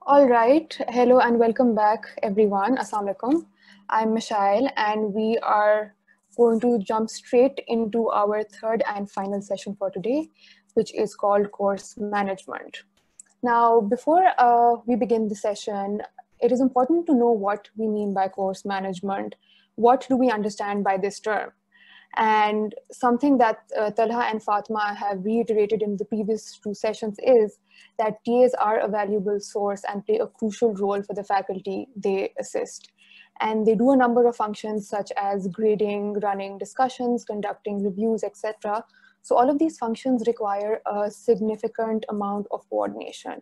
All right. Hello and welcome back, everyone. Assalamu alaikum. I'm Mishail, and we are going to jump straight into our third and final session for today, which is called Course Management. Now, before we begin the session, it is important to know what we mean by course management. What do we understand by this term? And something that Talha and Fatma have reiterated in the previous two sessions is that TAs are a valuable source and play a crucial role for the faculty they assist. And they do a number of functions such as grading, running discussions, conducting reviews, etc. So all of these functions require a significant amount of coordination.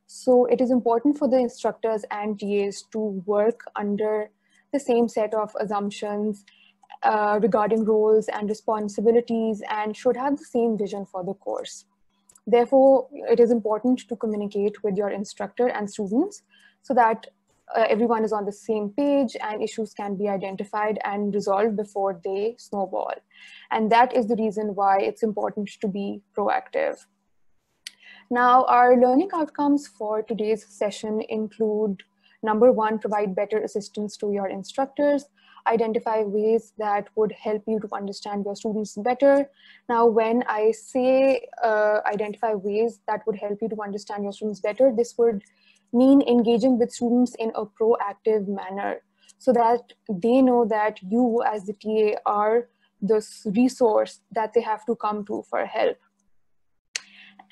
So it is important for the instructors and TAs to work under the same set of assumptions regarding roles and responsibilities, and should have the same vision for the course. Therefore, it is important to communicate with your instructor and students so that everyone is on the same page and issues can be identified and resolved before they snowball. And that is the reason why it's important to be proactive. Now, our learning outcomes for today's session include: number one, provide better assistance to your instructors. Identify ways that would help you to understand your students better. Now, when I say identify ways that would help you to understand your students better, this would mean engaging with students in a proactive manner so that they know that you as the TA are the resource that they have to come to for help.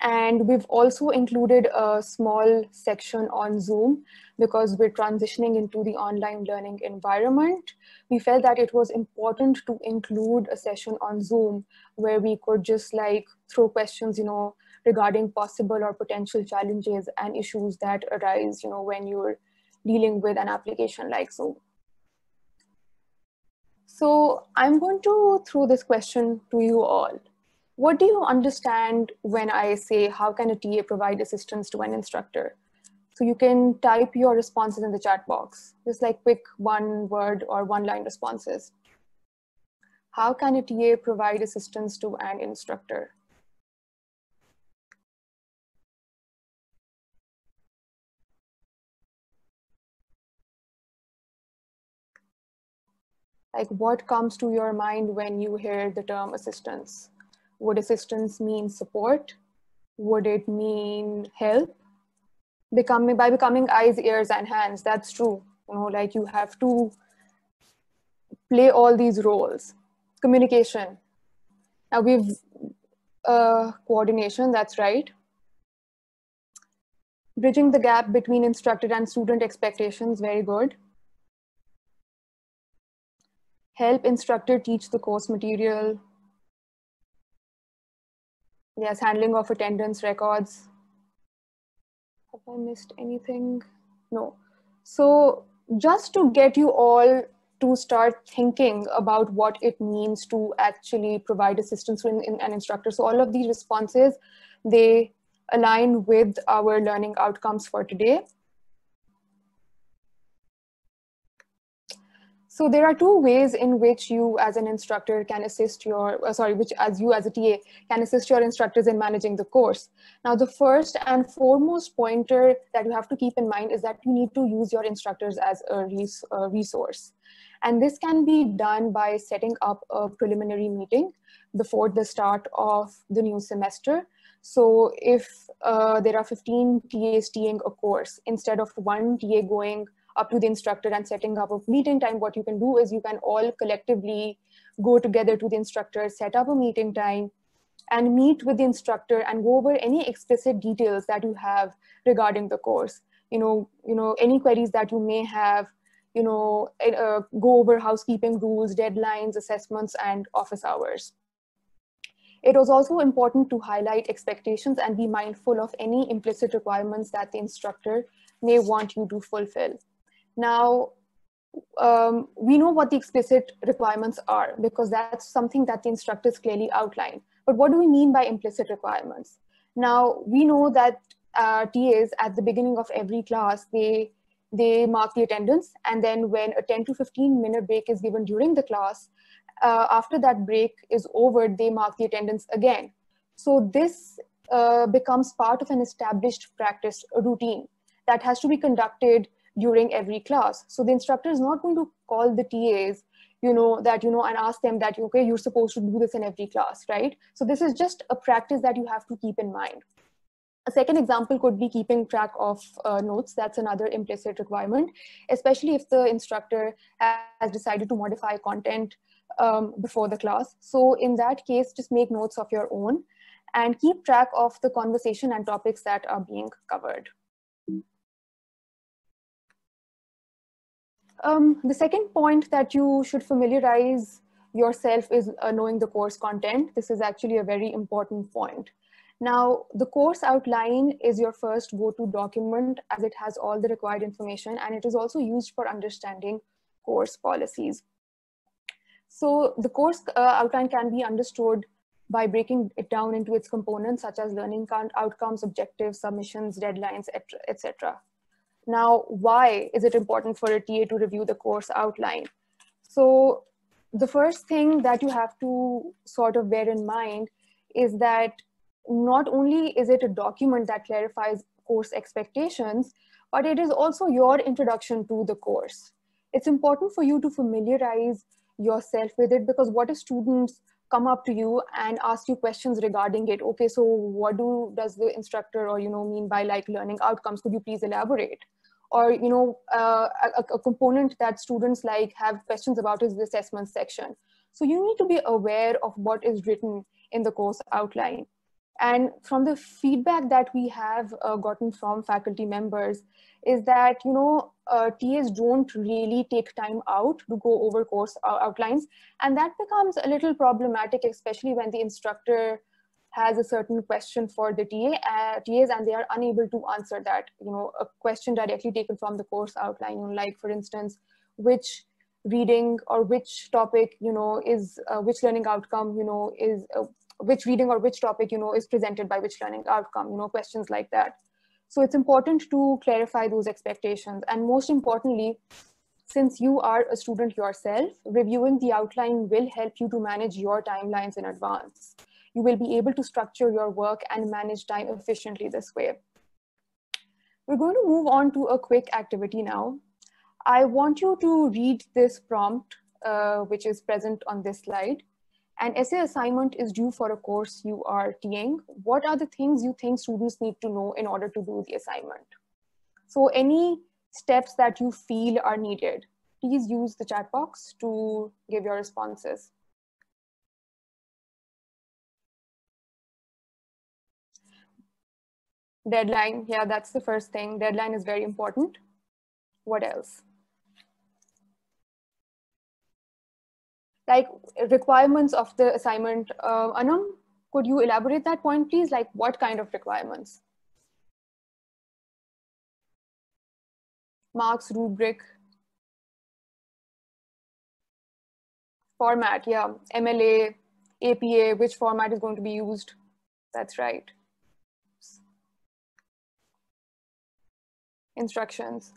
And we've also included a small section on Zoom because we're transitioning into the online learning environment. We felt that it was important to include a session on Zoom where we could just like throw questions, regarding possible or potential challenges and issues that arise, when you're dealing with an application like Zoom. So I'm going to throw this question to you all. What do you understand when I say, how can a TA provide assistance to an instructor? So you can type your responses in the chat box, just like quick one word or one line responses. How can a TA provide assistance to an instructor? Like, what comes to your mind when you hear the term assistance? Would assistance mean support? Would it mean help? By becoming eyes, ears, and hands, that's true. Like you have to play all these roles. Communication. Now we've coordination, that's right. Bridging the gap between instructor and student expectations, very good. Help instructor teach the course material. Yes, handling of attendance records. Have I missed anything? No. So just to get you all to start thinking about what it means to actually provide assistance to an instructor. So all of these responses, they align with our learning outcomes for today. So there are two ways in which you as an instructor can assist you as a TA can assist your instructors in managing the course. Now, the first and foremost pointer that you have to keep in mind is that you need to use your instructors as a resource. And this can be done by setting up a preliminary meeting before the start of the new semester. So if there are 15 TAs TAing a course, instead of one TA going up to the instructor and setting up a meeting time, what you can do is you can all collectively go together to the instructor, set up a meeting time, and meet with the instructor and go over any explicit details that you have regarding the course. Any queries that you may have, go over housekeeping rules, deadlines, assessments, and office hours. It was also important to highlight expectations and be mindful of any implicit requirements that the instructor may want you to fulfill. Now, we know what the explicit requirements are because that's something that the instructors clearly outline. But what do we mean by implicit requirements? Now, we know that TAs at the beginning of every class, they mark the attendance, and then when a 10 to 15 minute break is given during the class, after that break is over, they mark the attendance again. So this becomes part of an established practice routine. that has to be conducted during every class. So the instructor is not going to call the TAs, and ask them that, okay, you're supposed to do this in every class, right? So this is just a practice that you have to keep in mind. A second example could be keeping track of notes. That's another implicit requirement, especially if the instructor has decided to modify content before the class. So in that case, just make notes of your own and keep track of the conversation and topics that are being covered. The second point that you should familiarize yourself is knowing the course content. This is actually a very important point. Now, the course outline is your first go-to document, as it has all the required information, and it is also used for understanding course policies. So the course outline can be understood by breaking it down into its components, such as learning outcomes, objectives, submissions, deadlines, etc. Now, why is it important for a TA to review the course outline? So the first thing that you have to sort of bear in mind is that not only is it a document that clarifies course expectations, but it is also your introduction to the course. It's important for you to familiarize yourself with it, because what if students come up to you and ask you questions regarding it? Okay, so what does the instructor mean by like learning outcomes? Could you please elaborate? Or a component that students like have questions about is the assessment section. So you need to be aware of what is written in the course outline. And from the feedback that we have gotten from faculty members is that, TAs don't really take time out to go over course outlines. And that becomes a little problematic, especially when the instructor has a certain question for the TAs and they are unable to answer that, a question directly taken from the course outline, like for instance, which reading or which topic, is which learning outcome, is which reading or which topic, is presented by which learning outcome, questions like that. So it's important to clarify those expectations. And most importantly, since you are a student yourself, reviewing the outline will help you to manage your timelines in advance. You will be able to structure your work and manage time efficiently this way. We're going to move on to a quick activity now. I want you to read this prompt, which is present on this slide. An essay assignment is due for a course you are TAing. What are the things you think students need to know in order to do the assignment? So any steps that you feel are needed, please use the chat box to give your responses. Deadline, yeah, that's the first thing. Deadline is very important. What else? Like requirements of the assignment. Anam, could you elaborate that point, please? Like what kind of requirements? Marks, rubric, format, yeah. MLA, APA, which format is going to be used? That's right. Instructions.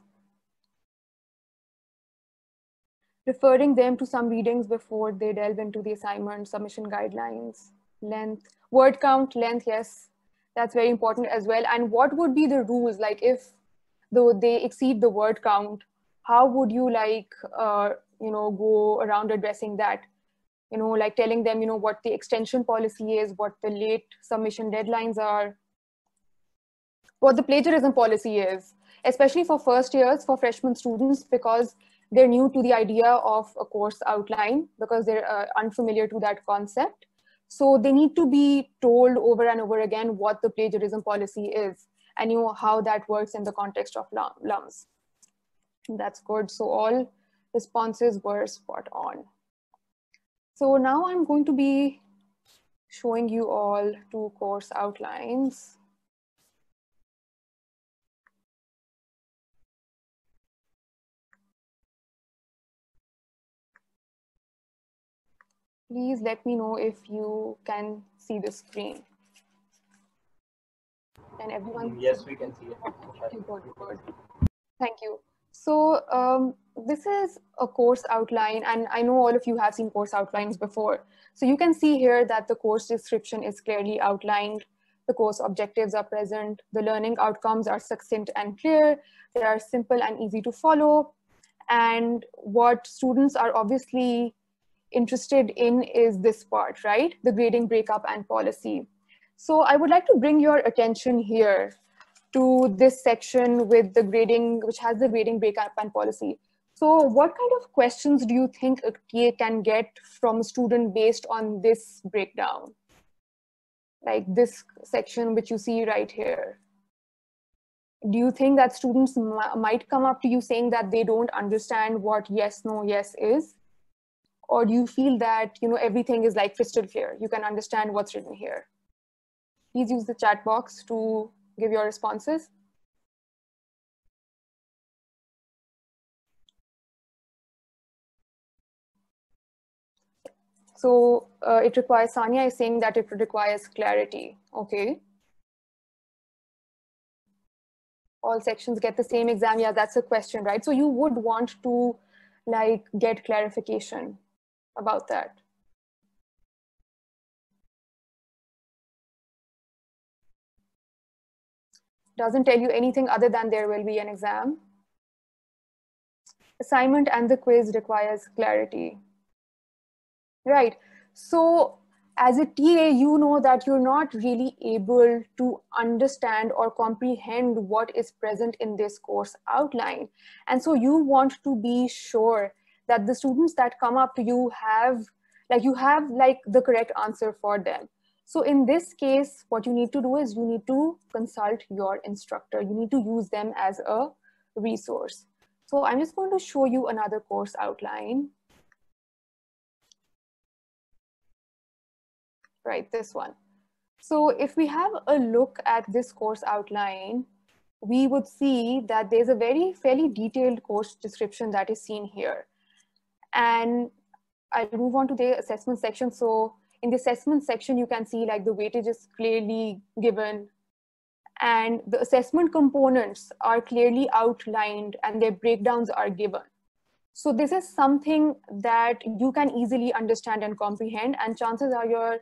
Referring them to some readings before they delve into the assignment, submission guidelines, length, word count, length, yes, that's very important as well. And what would be the rules? Like if though they exceed the word count, how would you like, go around addressing that? Like telling them, what the extension policy is, what the late submission deadlines are, what the plagiarism policy is, especially for first years, for freshman students, because they're new to the idea of a course outline, because they're unfamiliar to that concept. So they need to be told over and over again what the plagiarism policy is and how that works in the context of LUMS. That's good. So all responses were spot on. So now I'm going to be showing you all 2 course outlines. Please let me know if you can see the screen. Can everyone? Yes, we can see it. Good. Thank you. So this is a course outline, and I know all of you have seen course outlines before. So you can see here that the course description is clearly outlined. the course objectives are present, the learning outcomes are succinct and clear, they are simple and easy to follow. And what students are obviously interested in is this part, right? The grading breakup and policy. So I would like to bring your attention here to this section with the grading, which has the grading breakup and policy. So what kind of questions do you think a TA can get from a student based on this breakdown? Like this section, which you see right here. Do you think that students might come up to you saying that they don't understand what yes, no, yes is? Or do you feel that, you know, everything is like crystal clear? You can understand what's written here. Please use the chat box to give your responses. So it requires, Sanya is saying that it requires clarity. Okay. All sections get the same exam. Yeah, that's a question, right? So you would want to like get clarification about that. Doesn't tell you anything other than there will be an exam. Assignment and the quiz requires clarity. Right. So as a TA, you know that you're not really able to understand or comprehend what is present in this course outline. And so you want to be sure that the students that come up to you have the correct answer for them. So in this case, what you need to do is you need to consult your instructor. You need to use them as a resource. So I'm just going to show you another course outline. Right, this one. So if we have a look at this course outline, we would see that there's a fairly detailed course description that is seen here. And I'll move on to the assessment section. So in the assessment section, you can see like the weightage is clearly given and the assessment components are clearly outlined and their breakdowns are given. So this is something that you can easily understand and comprehend, and chances are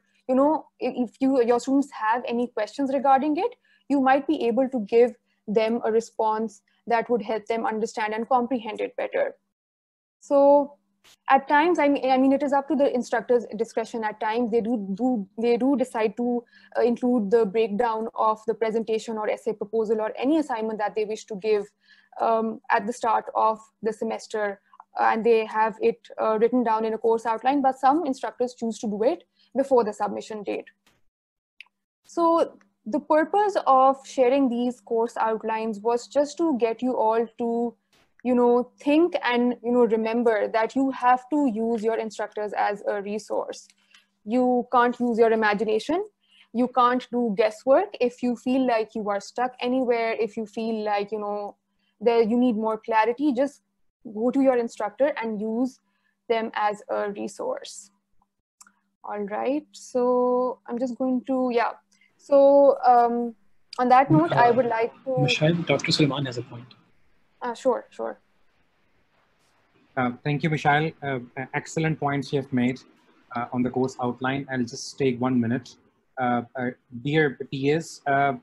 if your students have any questions regarding it, you might be able to give them a response that would help them understand and comprehend it better. So at times, I mean, it is up to the instructor's discretion. At times, they do decide to include the breakdown of the presentation or essay proposal or any assignment that they wish to give at the start of the semester, and they have it written down in a course outline. But some instructors choose to do it before the submission date. So the purpose of sharing these course outlines was just to get you all to think and remember that you have to use your instructors as a resource. You can't use your imagination. You can't do guesswork. If you feel like you are stuck anywhere, if you feel like you need more clarity, just go to your instructor and use them as a resource. All right, so I'm just going to so on that note, I would like to Michelle, Dr. Sulaiman has a point. Sure. Thank you, Michelle. Excellent points you have made on the course outline. I'll just take 1 minute. Dear TAs,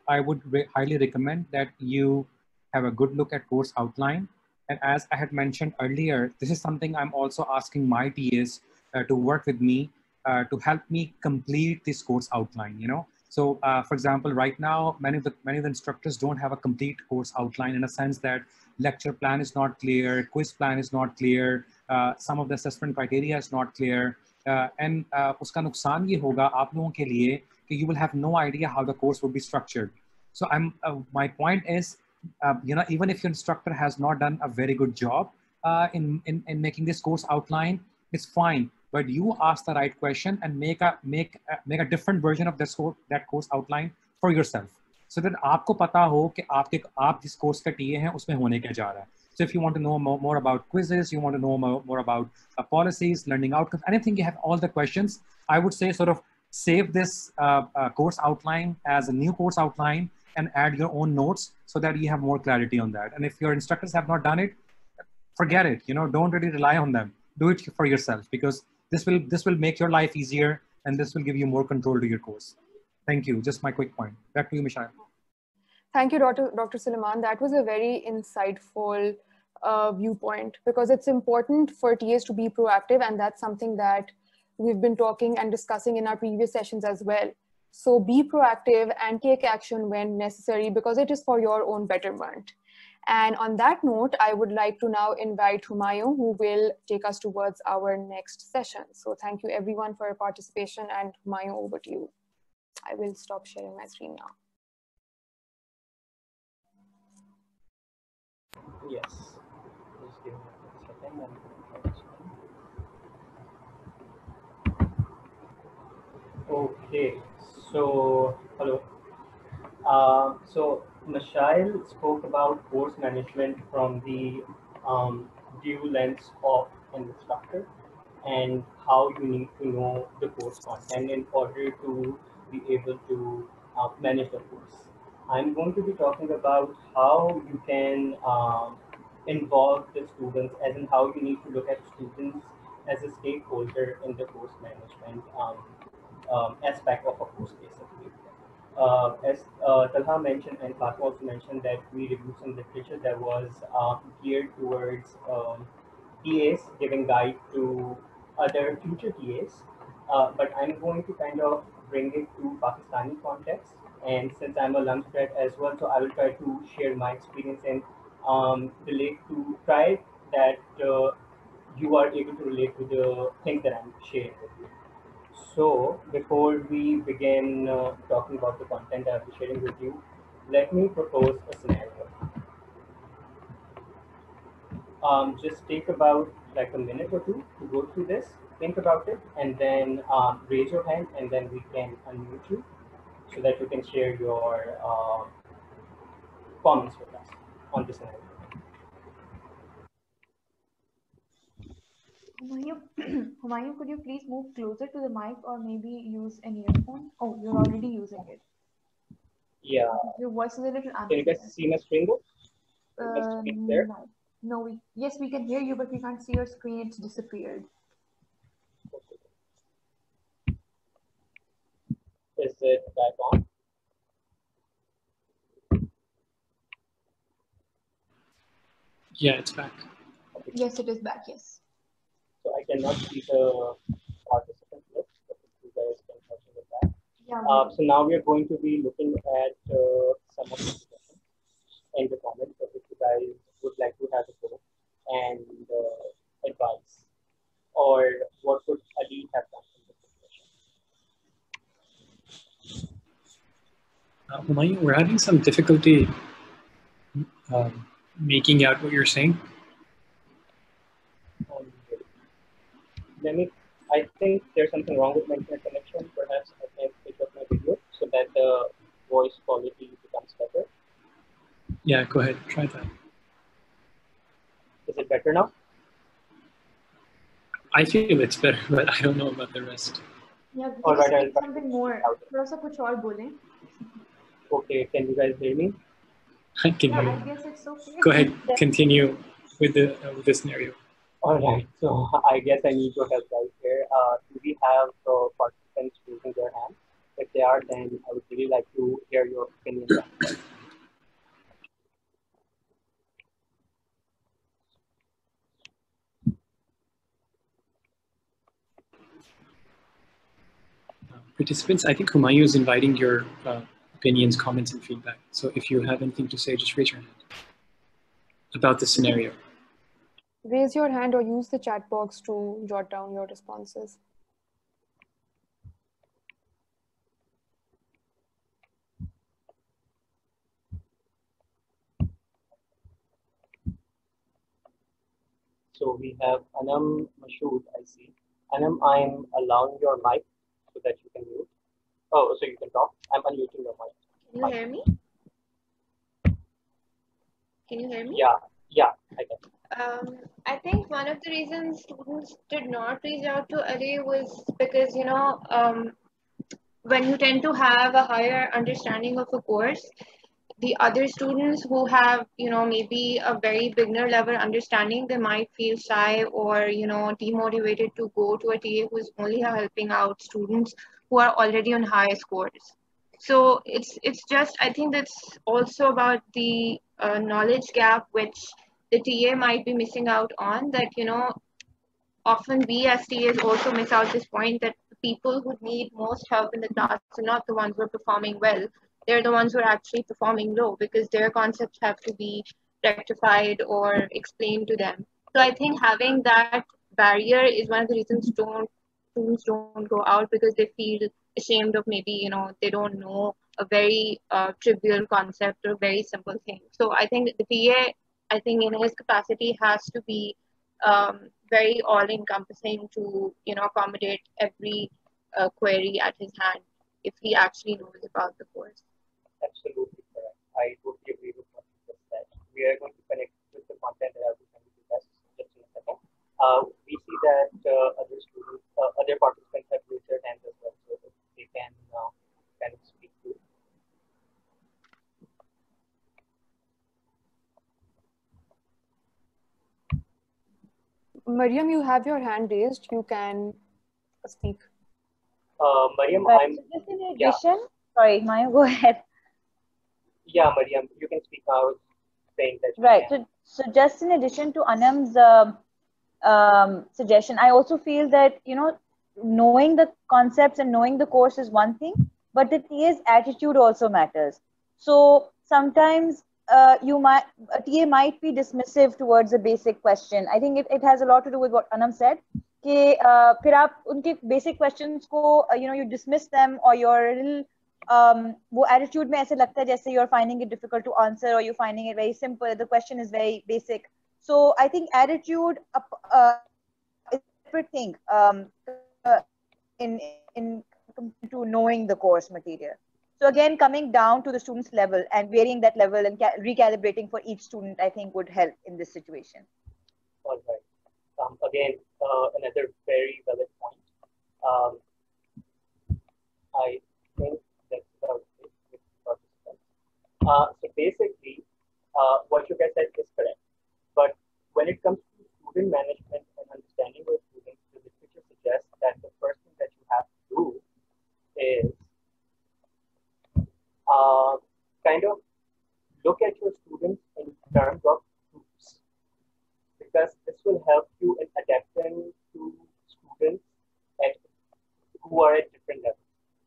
I would highly recommend that you have a good look at course outline. And as I had mentioned earlier, this is something I'm also asking my TAs to work with me to help me complete this course outline. So, for example, right now, many of the instructors don't have a complete course outline, in a sense that lecture plan is not clear, quiz plan is not clear, some of the assessment criteria is not clear, and uska nuksan ye hoga aap logon ke liye कि you will have no idea how the course will be structured. So my point is, even if your instructor has not done a very good job in making this course outline, it's fine. But you ask the right question and make a different version of that course outline for yourself, so that आपको पता हो कि आप जिस course का TA हैं उसमें होने क्या जा रहा है. So if you want to know more about quizzes, you want to know more about policies, learning outcomes, anything, you have all the questions, I would say sort of save this course outline as a new course outline and add your own notes so that you have more clarity on that. And if your instructors have not done it, forget it. Don't really rely on them. Do it for yourself, because this will make your life easier, and this will give you more control to your course. Thank you. Just my quick point. Back to you, Mishail. Thank you, Dr. Suleiman. That was a very insightful viewpoint, because it's important for TAs to be proactive, and that's something that we've been talking and discussing in our previous sessions as well. So be proactive and take action when necessary, because it is for your own betterment. And on that note, I would like to now invite Humayun, who will take us towards our next session. So thank you everyone for your participation, and Humayun, over to you. I will stop sharing my screen now. Yes. Just give me a second and okay. So hello. So Mishail spoke about course management from the due lens of an instructor, and how you need to know the course content in order to be able to manage the course. I'm going to be talking about how you can involve the students, as in how you need to look at students as a stakeholder in the course management aspect of a course, basically. As Talha mentioned, and Fatma also mentioned, that we reviewed some literature that was geared towards TAs giving guide to other future TAs. But I'm going to kind of bring it to Pakistani context. And since I'm a LUMS grad as well, so I will try to share my experience and relate to try that you are able to relate to the things that I'm sharing with you. So, before we begin talking about the content I'll be sharing with you, let me propose a scenario. Just take about like a minute or two to go through this, think about it, and then raise your hand, and then we can unmute you so that you can share your comments with us on this scenario. Humayun, could you please move closer to the mic or maybe use an earphone? Oh, you're already using it. Yeah. Your voice is a little Can you unclear. guys see my screen though? Is my screen there? No. No, yes, we can hear you, but we can't see your screen. It's disappeared. Is it back on? Yeah, it's back. Okay. Yes, it is back, yes. So I cannot see the participant list, but if you guys can help me with that. Yeah. So now we are going to be looking at some of the suggestions in the comments. So if you guys would like to have a go and advice, or what would Ali have done in this situation? Humayun, we're having some difficulty making out what you're saying. Let me. I think there's something wrong with my internet connection. Perhaps I can pick up my video so that the voice quality becomes better. Yeah, go ahead, try that. Is it better now? I feel it's better, but I don't know about the rest. Yeah, All right, I'll something more. थोड़ा कुछ और बोलें. Okay, can you guys hear me? I can hear I you. guess it's okay. Go ahead, continue with the scenario. All right, so I guess I need your help guys here. Do we have participants raising their hand? If they are, then I would really like to hear your opinions on it. Participants, I think Humayun is inviting your opinions, comments, and feedback. So if you have anything to say, just raise your hand about the scenario. Raise your hand or use the chat box to jot down your responses. So we have Anam Mashood, I see. Anam, I'm allowing your mic so that you can mute. Oh, so you can talk. I'm unmuting your mic. Can you hear me? Can you hear me? Yeah, I can. I think one of the reasons students did not reach out to Ali was because, when you tend to have a higher understanding of a course, the other students who have, maybe a very beginner level understanding, they might feel shy or, demotivated to go to a TA who is only helping out students who are already on higher scores. So it's just, I think that's also about the knowledge gap which the TA might be missing out on, that often we as TAs also miss out this point that the people who need most help in the class are not the ones who are performing well. They're the ones who are actually performing low because their concepts have to be rectified or explained to them. So I think having that barrier is one of the reasons students don't go out, because they feel ashamed of, maybe they don't know a very trivial concept or a very simple thing. So I think the TA, I think in his capacity, has to be very all-encompassing to accommodate every query at his hand if he actually knows about the course. Absolutely correct. I totally agree with what you just said. We are going to connect with the content that I'll be sending you guys just in a second. We see that other students, other participants have raised their hands as well, so if they can kind of speak to. Mariam, you have your hand raised. You can speak. Mariam, Right. I'm So just in yeah, addition, sorry, Maya, go ahead. yeah, Mariam, you can speak now. Saying that you Right. can. So just in addition to Anam's suggestion, I also feel that knowing the concepts and knowing the course is one thing, but the TA's attitude also matters. So sometimes a TA might be dismissive towards a basic question. I think it has a lot to do with what Anam said. कि फिर आप उनके basic questions को you dismiss them, or you're a little वो attitude में ऐसे लगता है जैसे you're finding it difficult to answer, or you're finding it very simple, the question is very basic. So I think attitude is a separate thing in to knowing the course material. So again, coming down to the student's level and varying that level and recalibrating for each student, I think would help in this situation. All right. Again, another very valid point. I think that's about it with participants. So basically, what you guys said is correct. But when it comes to student management and understanding of students, the literature suggests that the first thing that you have to do is kind of look at your students in terms of groups, because this will help you in adapting to students at, who are at different levels.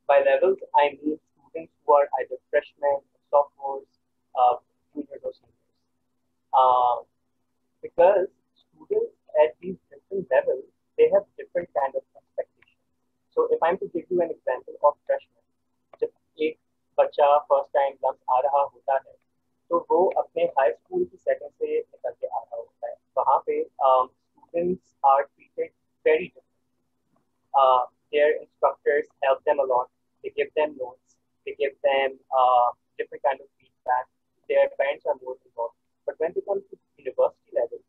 By levels, I mean students who are either freshmen, sophomores, juniors, or seniors. Because students at these different levels, they have different kind of expectations. So if I'm to give you an example of freshmen, जब एक बच्चा first time lumps आ रहा होता है, तो वो अपने high school की सेटिंग से निकल के आ रहा होता है. वहाँ पे students are treated very differently. Their instructors help them a lot. They give them notes. They give them different kind of feedback. Their parents are more involved. But when it comes to university level,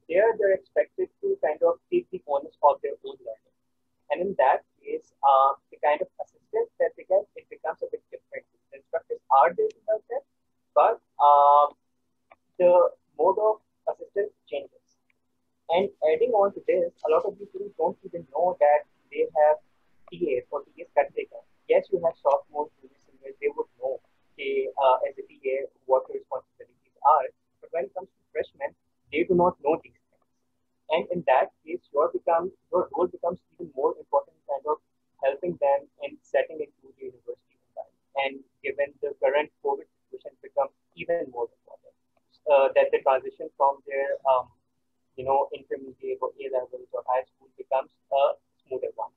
they're expected to kind of take the onus of their own learning. And in that case, the kind of assistance that they get, it becomes a bit different. The instructors are there to help them, but the mode of assistance changes. And adding on to this, a lot of these students don't even know that they have TAs or TAs that they can. Yes, you have sophomores, juniors, seniors, they would know as a TA what your responsibilities are. But when it comes to freshmen, they do not know these things. And in that case, your role becomes even more important in kind of helping them in setting into the university environment. And given the current COVID situation, becomes even more important that the transition from their intermediate or A levels or high school becomes a smoother one.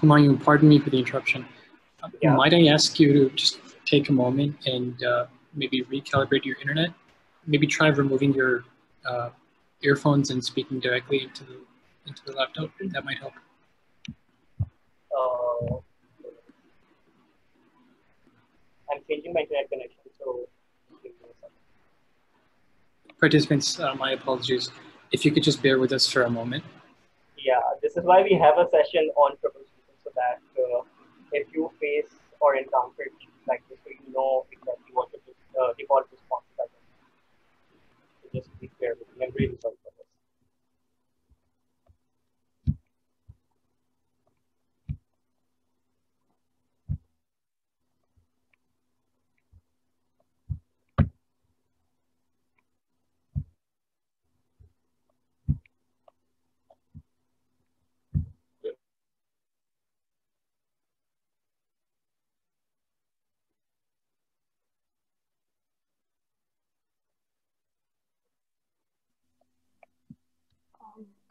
Humayun, pardon me for the interruption. Yeah. Might I ask you to just take a moment and maybe recalibrate your internet? Maybe try removing your earphones and speaking directly into the laptop. That might help. I'm changing my internet connection, so give me a second. Participants, my apologies. If you could just bear with us for a moment. Yeah, this is why we have a session on troubleshooting, so that if you face or encounter issues like this, so you know exactly what the default response is. So just be fair with me. I'm really sorry for this.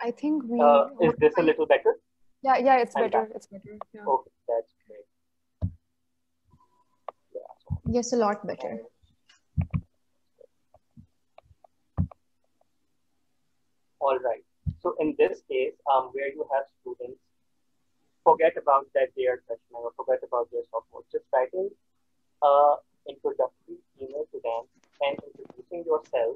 I think we. Is this a little better? Yeah, it's I'm better. back. It's better. Yeah. Okay, that's great. Yeah. Yes, a lot better. All right. So in this case, where you have students, forget about that they are freshmen or forget about their sophomore. Just writing introductory email to them and introducing yourself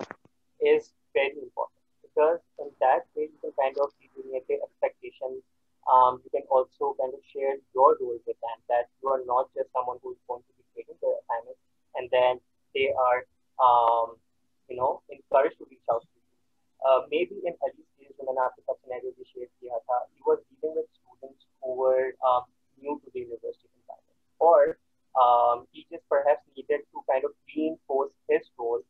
is very important because in that way you can kind of delineate the expectations. You can also kind of share your role with them that you are not just someone who is going to be taking the assignment and then they are encouraged to reach out to you. Maybe in early stage when आपके साथ scenario भी share किया था, you were dealing with students who were new to the university environment, or he just perhaps needed to kind of reinforce his role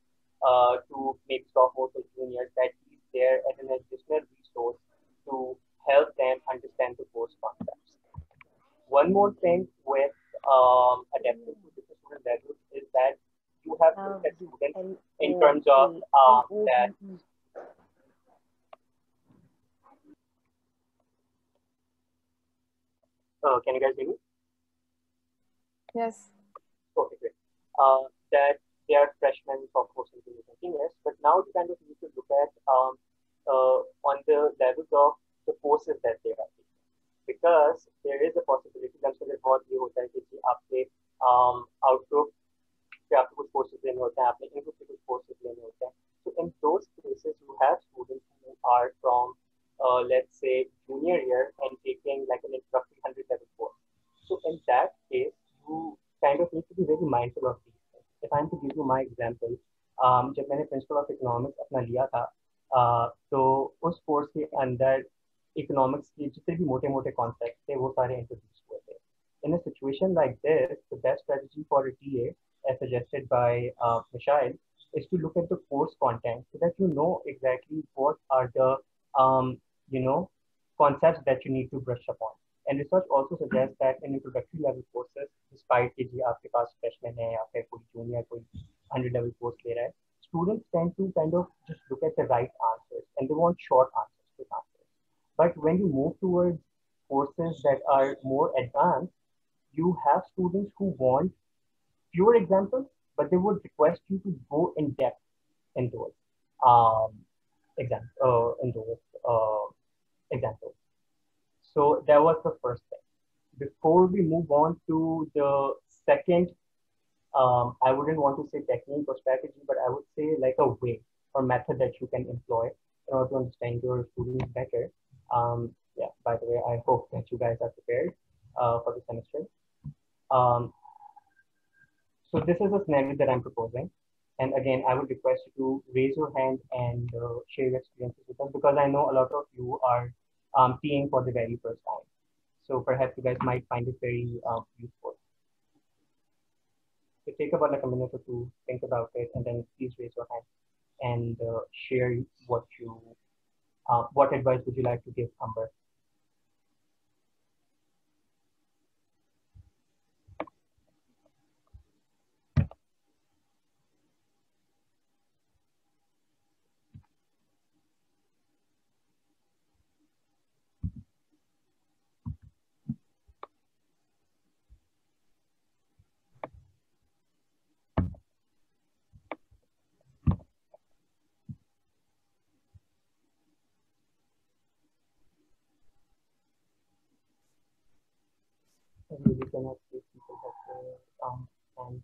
to maybe sophomores or juniors that he's there as an additional resource to help them understand the course concepts. One more thing with adapting to different student levels is that you have to look at students in terms of that. Can you guys hear me? Yes. Okay, great. That they are freshmen, sophomores, and juniors and seniors, but now you kind of need to look at on the levels of the courses that they are taking, because there is a possibility that बहुत ये होता है कि आपके outgroup पे आपको कुछ courses लेने होते हैं, आपने in-group पे कुछ courses लेने होते हैं. So in those cases, you have students who are from let's say junior year and taking like an introductory 100 level course. So in that case, you kind of need to be very mindful of these things. If I'm to give you my example, जब मैंने principle of economics अपना लिया था, तो उस course के अंदर economics के जितने भी मोटे मोटे कॉन्सेप्ट थे वो सारे इंट्रोड्यूस हुए थे. In a situation like this, the best strategy for a TA, as suggested by Mishail, is to look at the course content so that you know exactly what are the concepts that you need to brush upon. And research also suggests that in introductory level courses, despite कि जी आपके पास freshman है या फिर कोई junior कोई 100 level course ले रहा है, students tend to kind of just look at the right answers and they want short answers, quick answers. But when you move towards courses that are more advanced, you have students who want fewer examples, but they would request you to go in depth in those examples. So that was the first thing. Before we move on to the second, I wouldn't want to say technique or strategy, but I would say like a way or method that you can employ in order to understand your students better. Yeah, by the way, I hope that you guys are prepared for the semester. So this is a scenario that I'm proposing. And again, I would request you to raise your hand and share your experiences with us, because I know a lot of you are TAing for the very first time. So perhaps you guys might find it very useful. So take about like a minute or two, think about it, and then please raise your hand and share what advice would you like to give Amber? I really cannot see people have their hands.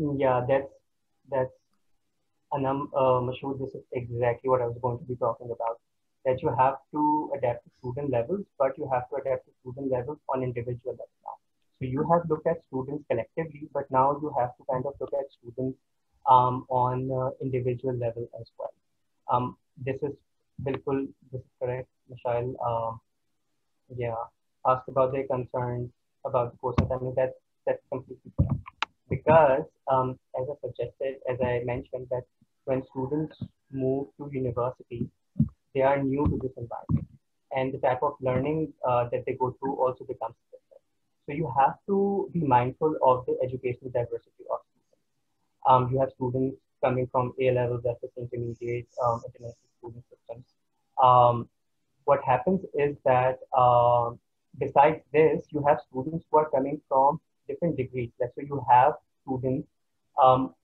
Yeah, that's Mashood, this is exactly what I was going to be talking about. That you have to adapt to student levels, but you have to adapt to student levels on individual level now. So you have looked at students collectively, but now you have to kind of look at students on individual level as well. This is Bilkul, this is correct, Michelle. Yeah, asked about their concerns about the course assignment. That's completely correct. Because as I suggested, as I mentioned, that when students move to university, they are new to this environment, and the type of learning that they go through also becomes different. So you have to be mindful of the educational diversity of students. You have students coming from A levels, SS intermediate, international student systems. Um, what happens is that besides this, you have students who are coming from different degrees. Let's say you have students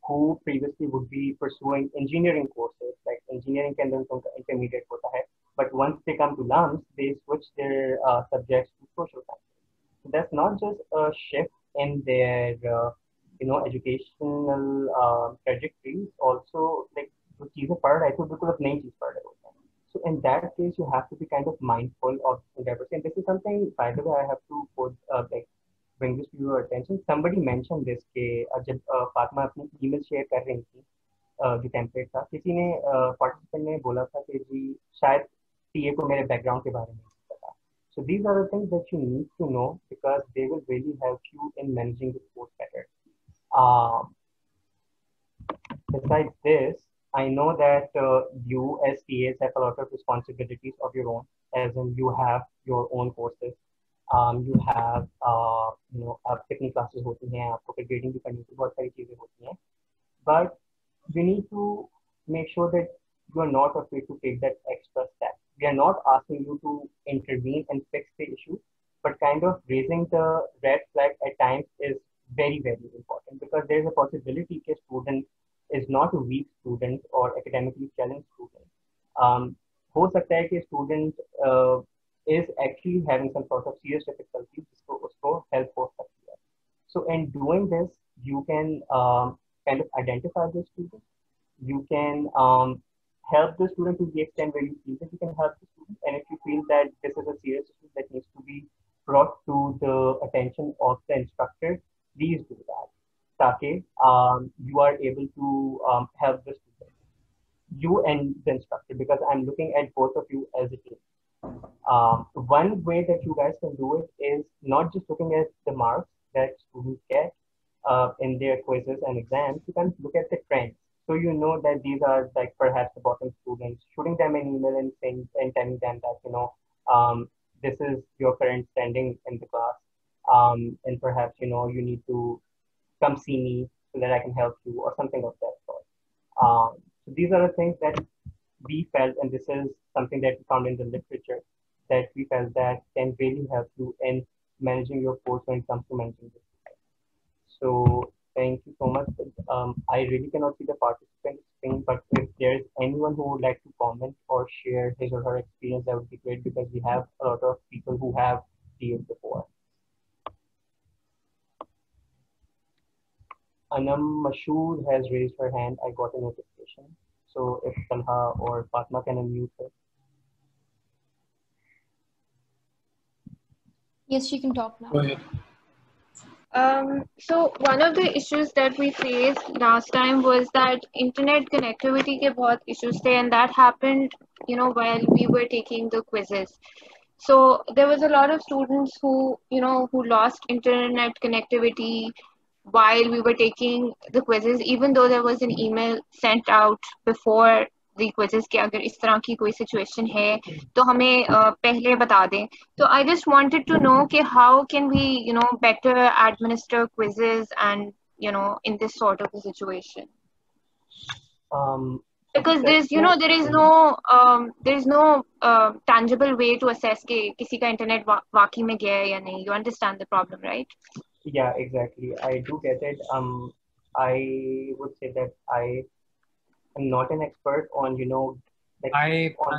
who previously would be pursuing engineering courses, like engineering can learn from intermediate hota hai. But once they come to LUMS, they switch their subjects to social science. So that's not just a shift in their educational trajectories. Also, like जो चीजें पढ़ रहे थे वो बिल्कुल अब नई चीज पढ़ रहे होते हैं. So in that case, you have to be kind of mindful of diversity. And this is something, by the way, I have to put bring this to your attention. Somebody mentioned this कि जब फातिमा अपनी email share कर रही थी, जो template था, किसी ने पार्टिसिपेंट ने बोला था कि जी शायद टीए को मेरे बैकग्राउंड के बारे में नहीं पता. So these are the things that you need to know because they will really help you in managing the course better. Besides this, I know that you as TAs have a lot of responsibilities of your own, as in you have your own courses. You have कितनी classes होती हैं, आपको फिर grading भी करनी होती है, बहुत सारी चीजें होती हैं. But you need to make sure that you are not afraid to take that extra step. We are not asking you to intervene and fix the issue, but kind of raising the red flag at times is very, very important because there is a possibility that a student is not a weak student or academically challenged student. हो सकता है कि student is actually having some sort of serious difficulties जिसको उसको help हो सकती है. So in doing this, you can kind of identify the student. You can help the student to the extent where you feel that you can help the student. And if you feel that this is a serious issue that needs to be brought to the attention of the instructor, please do that. ताकि you are able to help the student, you and the instructor, because I'm looking at both of you as a team. One way that you guys can do it is not just looking at the marks that students get in their quizzes and exams. You can look at the trends. So you know that these are like perhaps the bottom students, shooting them an email and saying and telling them that this is your current standing in the class, and perhaps you need to come see me so that I can help you or something of that sort. So these are the things that we felt, and this is something that we found in the literature, that we felt that can really help you in managing your course when it comes to managing this. So thank you so much. I really cannot see the participants thing, but if there's anyone who would like to comment or share his or her experience, that would be great because we have a lot of people who have dealt before. Anam Mashood has raised her hand. I got a notification. So if Talha or Fatma can unmute her. Yes, she can talk now. Go ahead. So one of the issues that we faced last time was that internet connectivity के बहुत issues थे, and that happened, while we were taking the quizzes. So there was a lot of students who lost internet connectivity while we were taking the quizzes, even though there was an email sent out before the quizzes कि अगर इस तरह की कोई situation है तो हमें पहले बता दें. So I just wanted to know कि how can we better administer quizzes and in this sort of a situation. Because there's there is no tangible way to assess कि किसी का internet वाकई में गया है या नहीं. You understand the problem, right? Yeah, exactly. I do get it. I would say that I am not an expert on on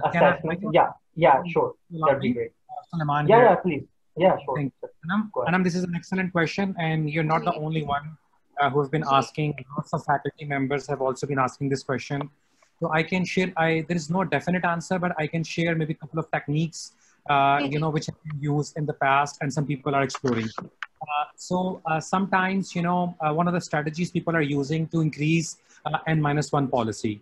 assessment. Yeah, sure. That'd be great. Yeah, please. Yeah, sure. Thank you. Anam, this is an excellent question, and you're not the only one who have been asking. Lots of faculty members have also been asking this question. So I can share. There is no definite answer, but I can share maybe a couple of techniques, which have been used in the past, and some people are exploring. Sometimes, one of the strategies people are using to increase N-1 policy.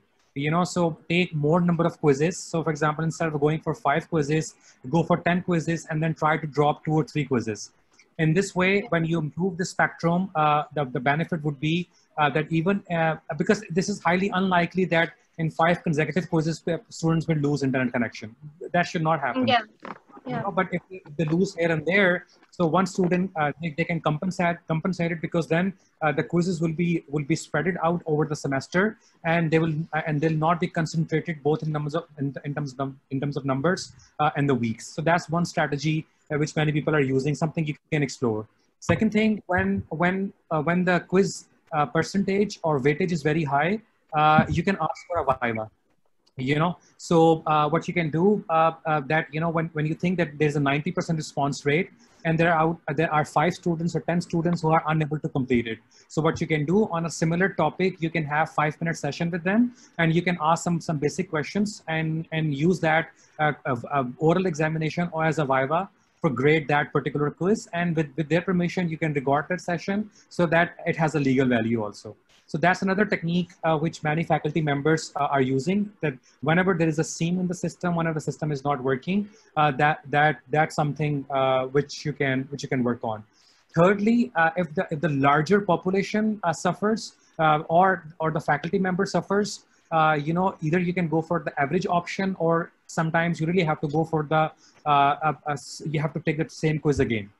So take more number of quizzes. So for example, instead of going for 5 quizzes, go for 10 quizzes and then try to drop 2 or 3 quizzes. In this way, when you improve the spectrum, the benefit would be that even, because this is highly unlikely that in 5 consecutive quizzes, students will lose internet connection. That should not happen. Yeah. Yeah. But if they lose here and there, so one student, they can compensate it, because then the quizzes will be spreaded out over the semester, and they'll not be concentrated both in terms of numbers and the weeks. So that's one strategy which many people are using, something you can explore. Second thing, when the quiz percentage or weightage is very high, you can ask for a viva. So what you can do, that when you think that there's a 90% response rate, and there are 5 students or 10 students who are unable to complete it, so what you can do on a similar topic, you can have 5-minute session with them, and you can ask some basic questions, and use that oral examination or as a viva for grade that particular quiz, and with their permission you can record that session so that it has a legal value also. So that's another technique which many faculty members are using, that whenever there is a seam in the system, whenever the system is not working, that's something which you can work on. Thirdly, if the larger population suffers, or the faculty member suffers, either you can go for the average option, or sometimes you really have to go for the you have to take the same quiz again.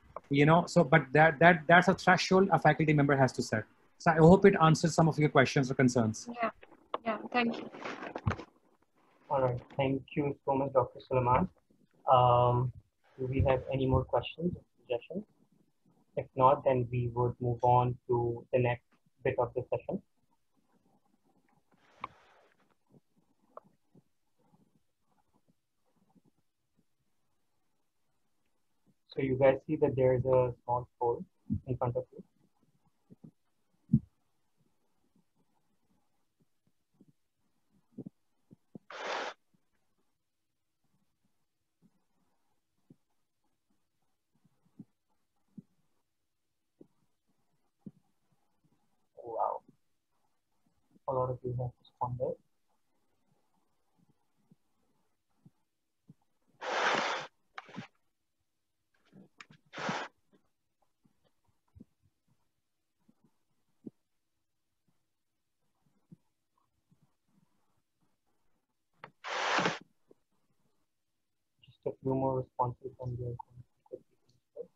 So but that's a threshold a faculty member has to set. So I hope it answers some of your questions or concerns. Yeah, thank you. All right, thank you so much, Dr. Suleiman. Do we have any more questions or suggestions? If not, then we would move on to the next bit of the session. So you guys see that there is a small poll in front of you. Wow, a lot of you have responded. Just a few more responses and we are going to quickly finish.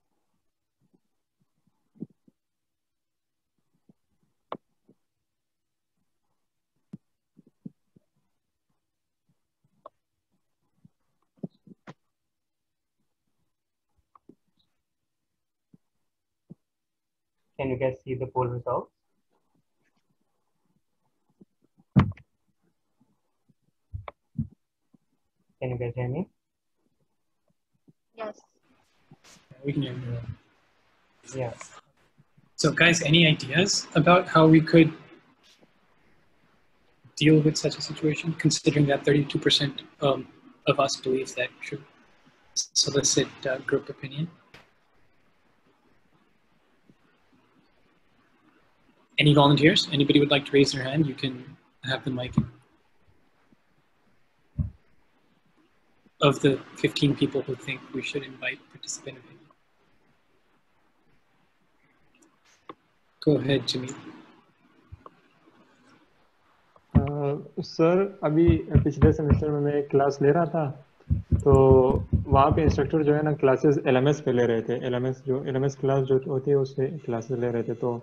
Can you guys see the poll results? Can you guys hear me? Yes. We can hear you. Yeah. So guys, any ideas about how we could deal with such a situation, considering that 32% of us believe that should solicit group opinion? Any volunteers? Anybody would like to raise their hand? You can have the mic. Of the 15 people who think we should invite participant opinion. Go ahead, Jimmy. Sir अभी पिछले semester में मैं एक class ले रहा था, तो वहाँ पे इंस्ट्रक्टर जो है ना क्लासेस LMS पे ले रहे थे। LMS क्लास जो होती है उससे क्लासेस ले रहे थे, तो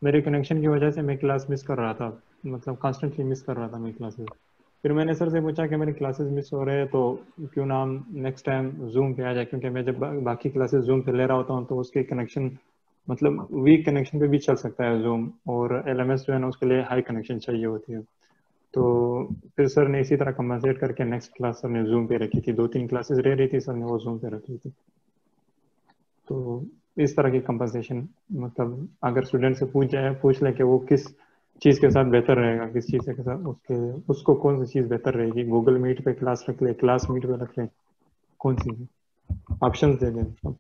मेरे कनेक्शन की वजह से मैं क्लास मिस कर रहा था, मतलब कॉन्स्टेंटली मिस कर रहा था मैं क्लासेस। फिर मैंने सर से पूछा कि मेरे क्लासेस मिस हो रहे हैं, तो क्यों ना हम नेक्स्ट टाइम जूम पे आ जाए, क्योंकि मैं जब बाकी क्लासेस जूम पे ले रहा होता हूँ तो उसके कनेक्शन मतलब वीक कनेक्शन पे भी चल सकता है जूम, और LMS जो है ना उसके लिए हाई कनेक्शन चाहिए होती है। तो फिर सर ने इसी तरह कंपनसेट करके नेक्स्ट क्लास सर ने जूम पे रखी थी, 2-3 क्लासेस रह रही थी, सर ने वो जूम पे रखी थी। तो इस तरह की कंपनसेशन, मतलब अगर स्टूडेंट से पूछ ले कि वो किस चीज़ के साथ बेहतर रहेगा, किस चीज़ के साथ उसको कौन सी चीज़ बेहतर रहेगी, गूगल मीट पे क्लास रख ले, क्लास मीट पे रख ले, कौन सी ऑप्शंस दे दें सब।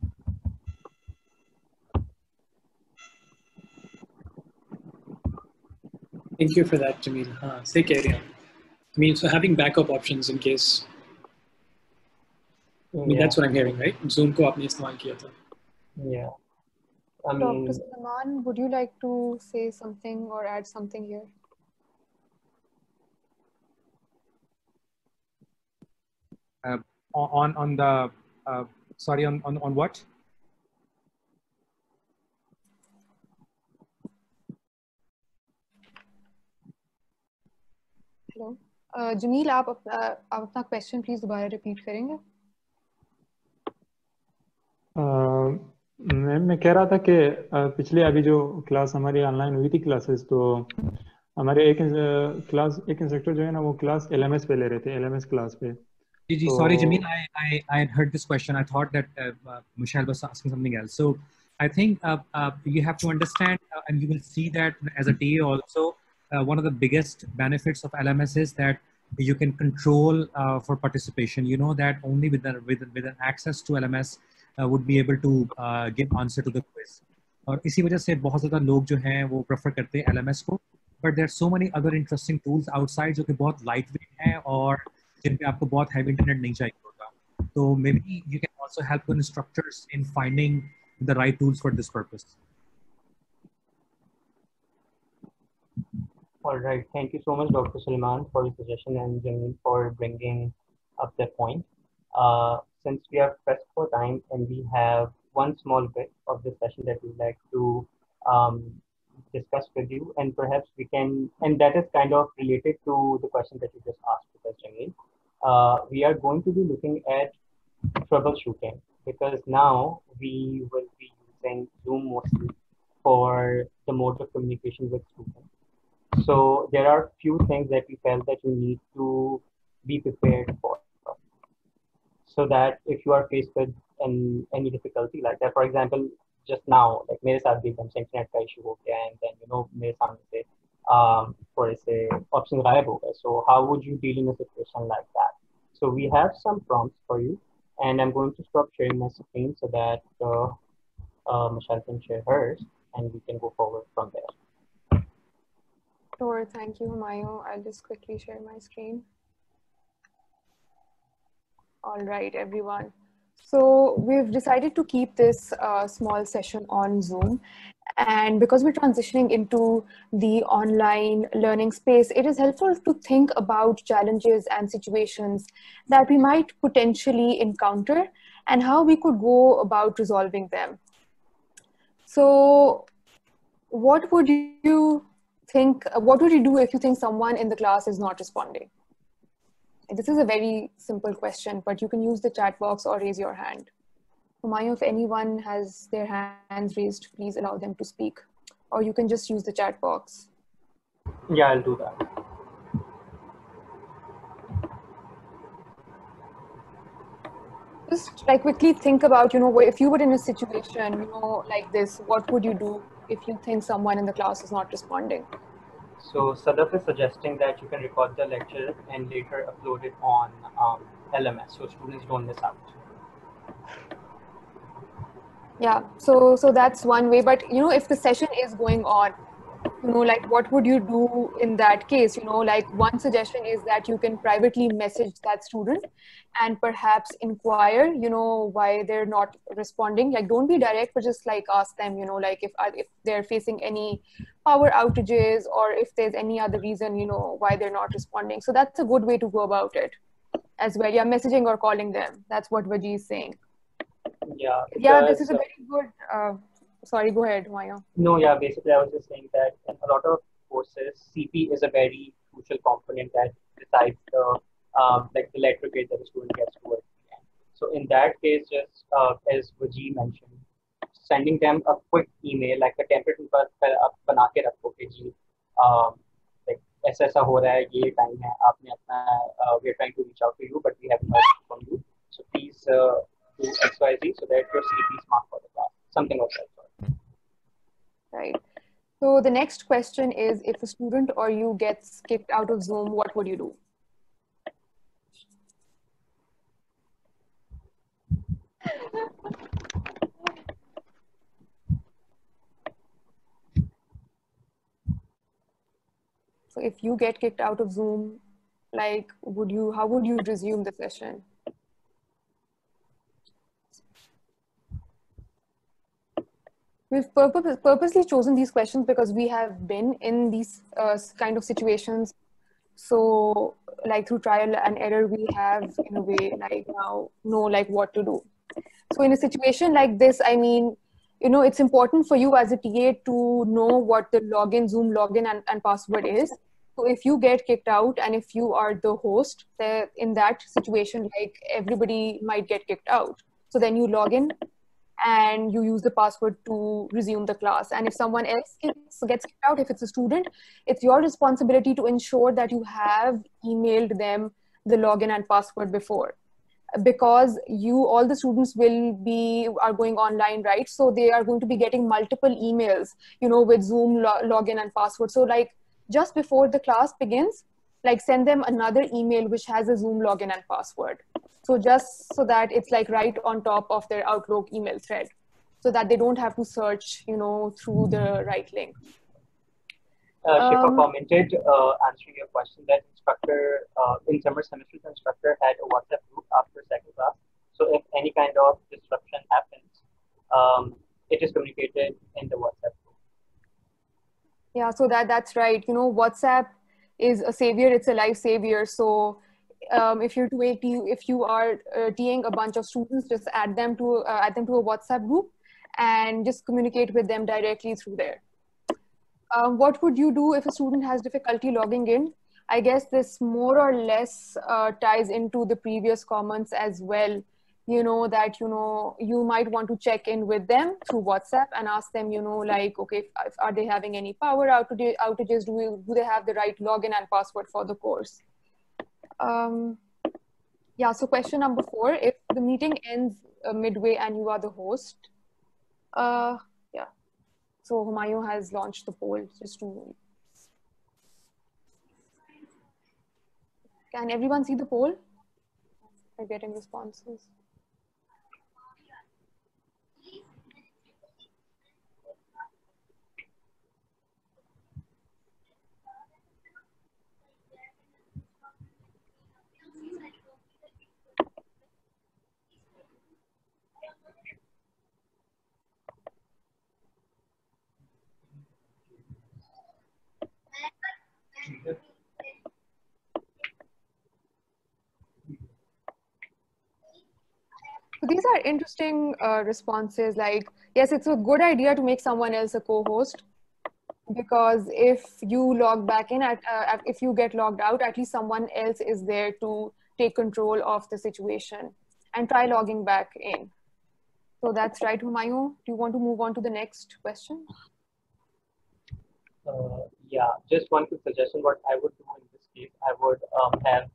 Thank you for that, Jamil. हाँ, सही कह रहे हैं। I mean, so having backup options in case. I mean, that's what I'm hearing, right? Zoom को आपने इस्तेमाल किया था. Yeah. I Dr. mean, Salman, would you like to say something or add something here? On the sorry, on what? Hello, Jameel, आप अपना question please दोबारा repeat करेंगे? मैं कह रहा था कि पिछले अभी जो क्लास हमारी ऑनलाइन हुई थी क्लासेस, तो हमारे एक इंस्ट्रक्टर जो है ना, वो क्लास LMS पे ले रहे थे, LMS क्लास पे. Sorry, Jameel, I had heard this question. I thought that Michelle was asking something else. So I think you have to understand, and you will see that as a TA also, one of the biggest benefits of LMS is that you can control for participation. You know that only with an access to LMS would be able to give answer to the quiz. और इसी वजह से बहुत ज़्यादा लोग जो हैं वो प्रेफर करते हैं LMS को. But there are so many other interesting tools outside जो कि बहुत lightweight हैं और जिन पे आपको बहुत हैवी इंटरनेट नहीं चाहिए होता. तो maybe you can also help the instructors in finding the right tools for this purpose. all right. Thank you so much, Dr. Salman, for the suggestion and Jamil for bringing up that point. Since we are pressed for time and we have one small bit of the session that we'd like to discuss with you, and perhaps we can, and that is kind of related to the question that you just asked with us, Jamil. We are going to be looking at troubleshooting, because now we will be using Zoom mostly for the mode of communication with students. So there are few things that we felt that you need to be prepared for, so that if you are faced with any difficulty like that, for example, just now, like मेरे साथ भी एकदम से internet का issue हो गया, and then मेरे सामने से थोड़े से ऑप्शन गायब हो गए. So how would you deal in a situation like that? So we have some prompts for you, and I'm going to stop sharing my screen so that Michelle can share hers, and we can go forward from there. Sure, thank you, Humayun. I'll just quickly share my screen. All right, everyone. So we've decided to keep this small session on Zoom. And because we're transitioning into the online learning space, it is helpful to think about challenges and situations that we might potentially encounter and how we could go about resolving them. So what would you think, what would you do if you think someone in the class is not responding? This is a very simple question, but you can use the chat box or raise your hand. Humayun, if anyone has their hands raised, please allow them to speak. Or you can just use the chat box. Yeah, I'll do that. Just like quickly think about, if you were in a situation, like this, what would you do if you think someone in the class is not responding? So Sadaf is suggesting that you can record the lecture and later upload it on LMS, so students don't miss out. Yeah, so that's one way. But if the session is going on, like what would you do in that case? Like one suggestion is that you can privately message that student and perhaps inquire, why they're not responding. Like don't be direct, but just like ask them, like if they're facing any power outages or if there's any other reason, why they're not responding. So that's a good way to go about it as well. Yeah, messaging or calling them. That's what Vaji is saying. Yeah, this is a very good, sorry, go ahead, Maya. No, yeah, basically I was just saying that in a lot of courses, CP is a very crucial component that decides the like the letter grade that the student gets towards the end. So in that case, just as Vaji mentioned, sending them a quick email, like a template बना के रखो कि जी like ऐसा हो रहा है, ये time है, आपने अपना we are trying to reach out to you, but we haven't heard from you. So please do XYZ so that your CP is marked for the class, something of that sort. Right. So the next question is, if a student or you gets kicked out of Zoom, what would you do? So if you get kicked out of Zoom, Like, how would you resume the session? We've purposely chosen these questions because we have been in these kind of situations. So like through trial and error, we have in a way like now know like what to do. So in a situation like this, I mean, it's important for you as a TA to know what the Zoom login and password is. So if you get kicked out and if you are the host, in that situation, like everybody might get kicked out. So then you log in and you use the password to resume the class. And if someone else gets kicked out, if it's a student, it's your responsibility to ensure that you have emailed them the login and password before, because all the students are going online, right? So they are going to be getting multiple emails, with Zoom login and password. So like just before the class begins, like send them another email which has a Zoom login and password. So just so that it's like right on top of their Outlook email thread, so that they don't have to search, through the right link. Shifa commented, answering your question, that instructor, in summer semesters, instructor had a WhatsApp group after second class. So if any kind of disruption happens, it is communicated in the WhatsApp group. Yeah, so that's right. WhatsApp is a savior. It's a life savior. So if you are TAing a bunch of students, just add them to a WhatsApp group and just communicate with them directly through there. What would you do if a student has difficulty logging in? I guess this more or less ties into the previous comments as well. That, you might want to check in with them through WhatsApp and ask them, like, okay, are they having any power outages? Do they have the right login and password for the course? Yeah, so question number 4, if the meeting ends midway and you are the host, yeah. So Humayun has launched the poll just to... Can everyone see the poll? We're getting responses. So these are interesting responses. Like, yes, it's a good idea to make someone else a co-host, because if you log back in, if you get logged out, at least someone else is there to take control of the situation and try logging back in. So that's right, Humayun. Do you want to move on to the next question? Yeah, just one quick suggestion. What I would do in this case, I would have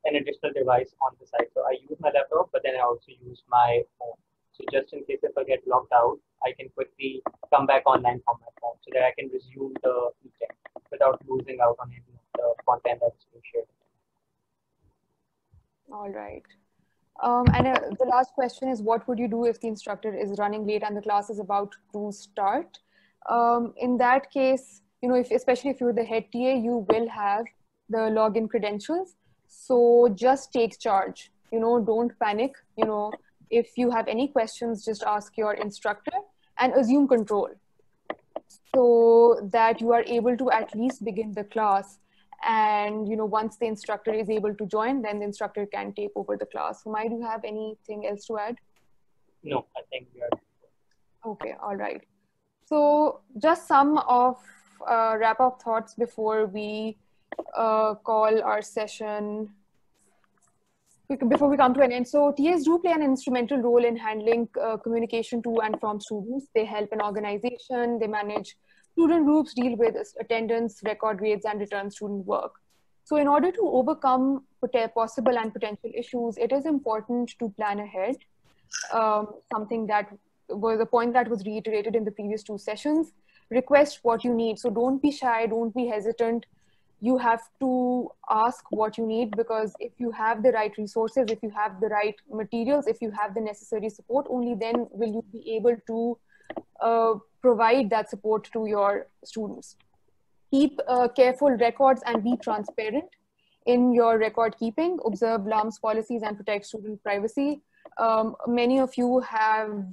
an additional device on the side. So I use my laptop, but then I also use my phone. So just in case if I get logged out, I can quickly come back online from my phone so that I can resume the meeting without losing out on any of the content that's being shared. All right. And the last question is, what would you do if the instructor is running late and the class is about to start? In that case, especially if you're the head TA, you will have the login credentials. So just take charge, don't panic. If you have any questions, just ask your instructor and assume control, so that you are able to at least begin the class. And once the instructor is able to join, then the instructor can take over the class. Humay, do you have anything else to add? No, I think we are. Okay, all right. So just some of wrap-up thoughts before we call our session, before we come to an end. So TAs do play an instrumental role in handling communication to and from students. They help in organization, they manage student groups, deal with attendance, record grades, and return student work. So in order to overcome possible and potential issues, it is important to plan ahead. Something that was a point that was reiterated in the previous 2 sessions. Request what you need. So don't be shy, don't be hesitant. You have to ask what you need, because if you have the right resources, if you have the right materials, if you have the necessary support, only then will you be able to provide that support to your students. Keep careful records and be transparent. in your record keeping, observe LUMS policies and protect student privacy. Many of you have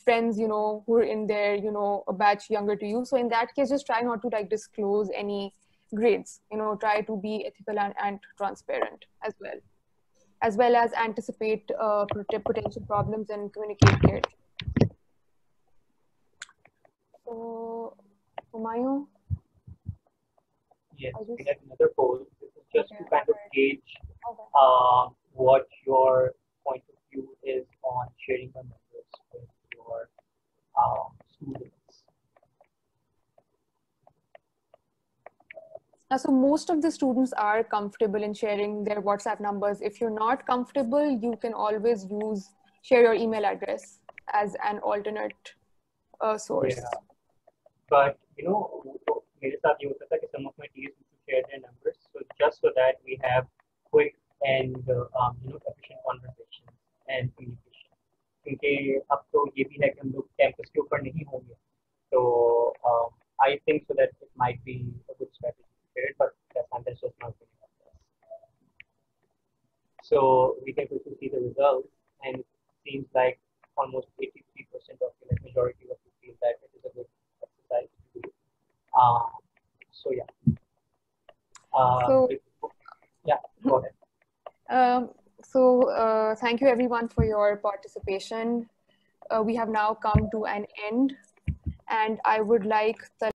friends, you know, who are in their, you know, a batch younger to you. So in that case, just try not to like disclose any grades, you know, try to be ethical and transparent as well as anticipate potential problems and communicate clearly. So, Humayun? Yes, we have another poll. This is just to kind of gauge what your point of view is on sharing the numbers with your students. So most of the students are comfortable in sharing their WhatsApp numbers. If you're not comfortable, you can always share your email address as an alternate source. Yeah. But you know, मेरे साथ ये होता था कि some of my teachers used to share their numbers, so just so that we have quick and you know efficient conversation and communication. क्योंकि अब तो ये भी है कि हम लोग कैंपस के ऊपर नहीं होंगे, so I think so that it might be a good strategy to share it, but that's just not going to happen. So we can quickly see the results, and it seems like almost 83% of the majority of you feel that it is a good exercise to do. So yeah. Yeah, go ahead. Thank you everyone for your participation. We have now come to an end, and I would like the